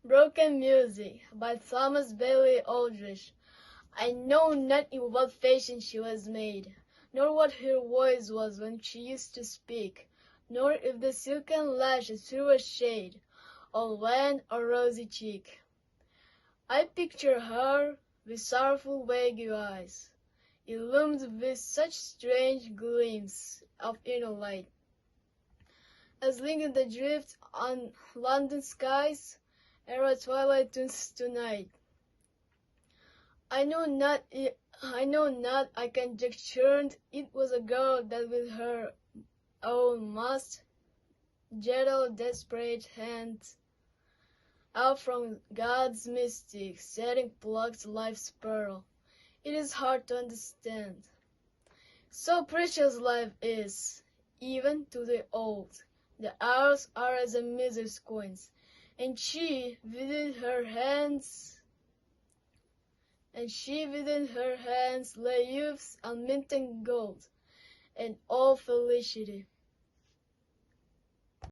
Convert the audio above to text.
Broken Music by Thomas Bailey Aldrich. I know not in what fashion she was made, nor what her voice was when she used to speak, nor if the silken lashes threw a shade on wan or rosy cheek. I picture her with sorrowful vague eyes, illumined with such strange gleams of inner light, as linking the drift on London skies, ere twilight turns to night. I know not, I conjectured it was a girl that with her own most gentle, desperate hands, out from God's mystic setting plucked life's pearl. It is hard to understand. So precious life is, even to the old. The hours are as a miser's coins, and she within her hands lay youth's unminted gold, and all felicity.